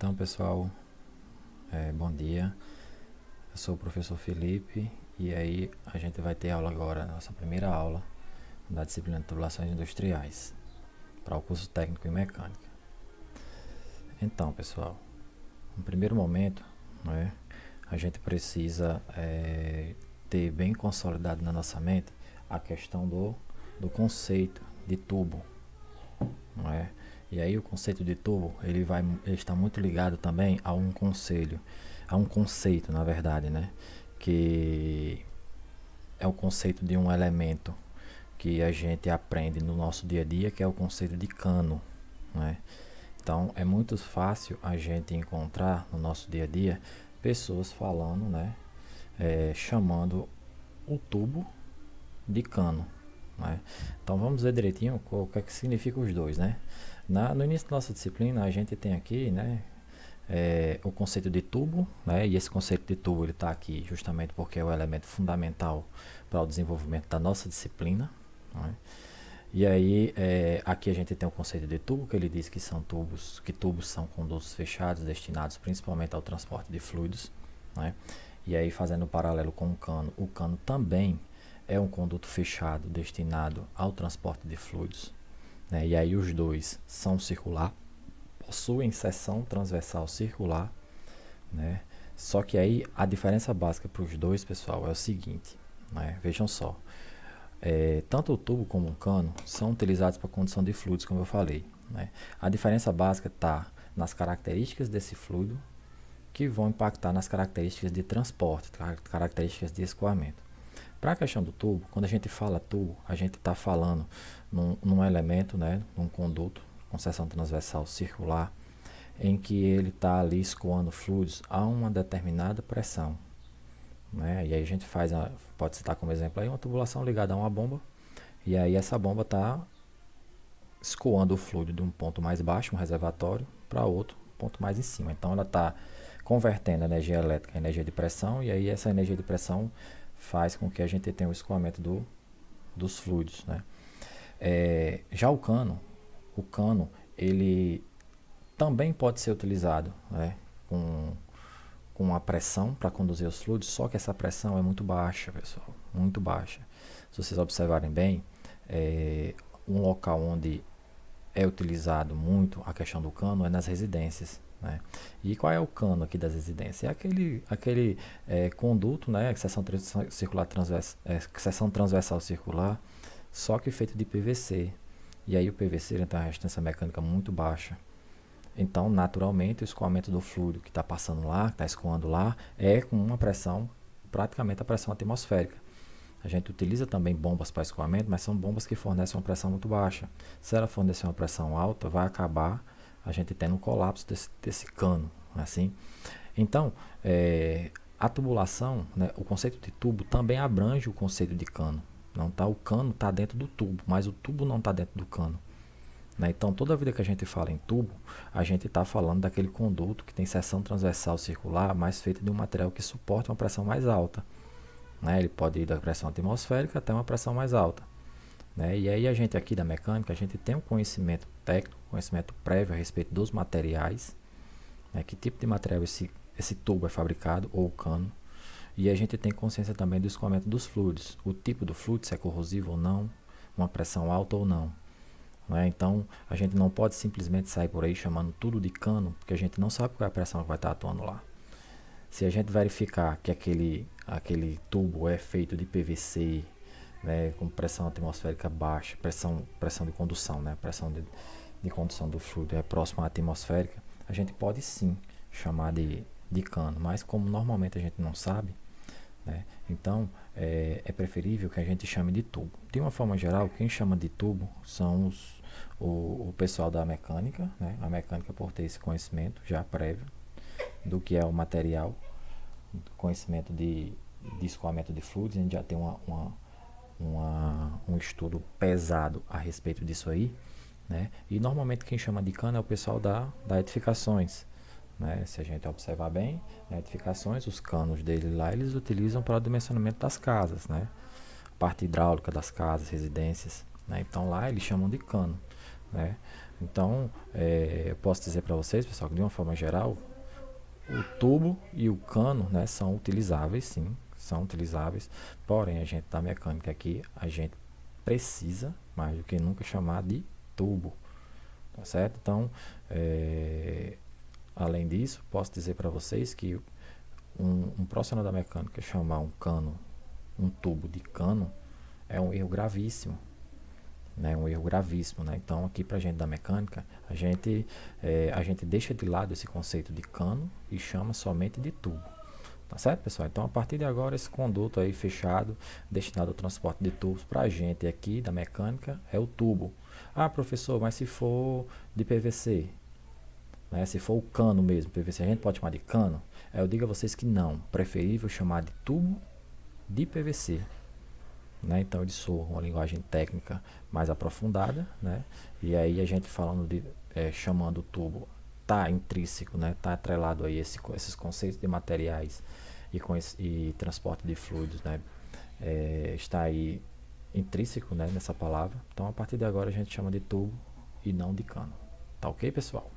Então, pessoal, bom dia. Eu sou o professor Felipe e aí a gente vai ter aula agora, nossa primeira aula da disciplina de tubulações industriais para o curso técnico em mecânica. Então, pessoal, no primeiro momento, né, a gente precisa ter bem consolidado na nossa mente a questão do conceito de tubo, não é? E aí o conceito de tubo ele está muito ligado também a um conceito, na verdade, né? Que é o conceito de um elemento que a gente aprende no nosso dia a dia, que é o conceito de cano, né? Então é muito fácil a gente encontrar no nosso dia a dia pessoas falando, né? Chamando o tubo de cano, né? Então vamos ver direitinho o que é que significa os dois, né? No início da nossa disciplina a gente tem aqui, né, o conceito de tubo, né, e esse conceito de tubo ele está aqui justamente porque é o elemento fundamental para o desenvolvimento da nossa disciplina, né? E aí aqui a gente tem o conceito de tubo, que ele diz que tubos são condutos fechados destinados principalmente ao transporte de fluidos, né? E aí fazendo um paralelo com o cano também é um conduto fechado destinado ao transporte de fluidos, né? E aí os dois são circular, possuem seção transversal circular, né? Só que aí a diferença básica para os dois, pessoal, é o seguinte, né? Vejam só, tanto o tubo como o cano são utilizados para condução de fluidos, como eu falei, né? A diferença básica está nas características desse fluido que vão impactar nas características de transporte, características de escoamento. Para a questão do tubo, quando a gente fala tubo, a gente está falando num elemento, né, num conduto com seção transversal circular, em que ele está ali escoando fluidos a uma determinada pressão, né? E aí a gente pode citar como exemplo aí uma tubulação ligada a uma bomba, e aí essa bomba está escoando o fluido de um ponto mais baixo, um reservatório, para outro ponto mais em cima. Então ela está convertendo a energia elétrica em energia de pressão, e aí essa energia de pressão faz com que a gente tenha o escoamento dos fluidos, né? Já o cano, ele também pode ser utilizado, né, com a pressão para conduzir os fluidos, só que essa pressão é muito baixa, pessoal, muito baixa. Se vocês observarem bem, um local onde é utilizado muito a questão do cano é nas residências, né? E qual é o cano aqui das residências? É aquele conduto, né, seção transversal circular, só que feito de PVC. E aí o PVC ele tem uma resistência mecânica muito baixa. Então, naturalmente, o escoamento do fluido que está passando lá, que está escoando lá, é com uma pressão, praticamente a pressão atmosférica. A gente utiliza também bombas para escoamento, mas são bombas que fornecem uma pressão muito baixa. Se ela fornecer uma pressão alta, vai acabar a gente tendo um colapso desse cano, assim. Então, a tubulação, né, o conceito de tubo também abrange o conceito de cano. Não tá, o cano está dentro do tubo, mas o tubo não está dentro do cano, né? Então, toda vida que a gente fala em tubo, a gente está falando daquele conduto que tem seção transversal circular, mas feito de um material que suporta uma pressão mais alta, né? Ele pode ir da pressão atmosférica até uma pressão mais alta, né? E aí a gente aqui da mecânica, a gente tem um conhecimento técnico, conhecimento prévio a respeito dos materiais, né? Que tipo de material esse tubo é fabricado, ou o cano. E a gente tem consciência também do escoamento dos fluidos, o tipo do fluido, se é corrosivo ou não, uma pressão alta ou não, né? Então a gente não pode simplesmente sair por aí chamando tudo de cano, porque a gente não sabe qual é a pressão que vai estar atuando lá. Se a gente verificar que aquele tubo é feito de PVC, né, com pressão atmosférica baixa, pressão de condução, né, pressão de condução do fluido é próxima à atmosférica, a gente pode sim chamar de cano, mas como normalmente a gente não sabe, né, então é preferível que a gente chame de tubo. De uma forma geral, quem chama de tubo são o pessoal da mecânica, né, a mecânica por ter esse conhecimento já prévio do que é o material, conhecimento de escoamento de fluidos, a gente já tem um estudo pesado a respeito disso aí, né? E normalmente quem chama de cano é o pessoal da edificações, né? Se a gente observar bem, na edificações, os canos dele lá, eles utilizam para o dimensionamento das casas, né? Parte hidráulica das casas, residências, né? Então lá eles chamam de cano, né? Então, eu posso dizer para vocês, pessoal, que de uma forma geral, o tubo e o cano, né, são utilizáveis, sim, são utilizáveis, porém a gente da mecânica aqui, a gente precisa mais do que nunca chamar de tubo, tá certo? Então, além disso, posso dizer para vocês que um profissional da mecânica chamar um cano, um tubo de cano, é um erro gravíssimo, né? Um erro gravíssimo, né? Então, aqui para a gente da mecânica, a gente deixa de lado esse conceito de cano e chama somente de tubo. Tá certo, pessoal? Então, a partir de agora, esse conduto aí fechado, destinado ao transporte de tubos, para a gente aqui da mecânica, é o tubo. Ah, professor, mas se for de PVC, né? Se for o cano mesmo, PVC, a gente pode chamar de cano? Eu digo a vocês que não, preferível chamar de tubo de PVC. Né? Então, eles soam uma linguagem técnica mais aprofundada, né? E aí a gente falando de, chamando o tubo, tá intrínseco, né? Tá atrelado aí esses conceitos de materiais e transporte de fluidos, né? Está aí intrínseco, né, nessa palavra. Então, a partir de agora a gente chama de tubo e não de cano. Tá ok, pessoal?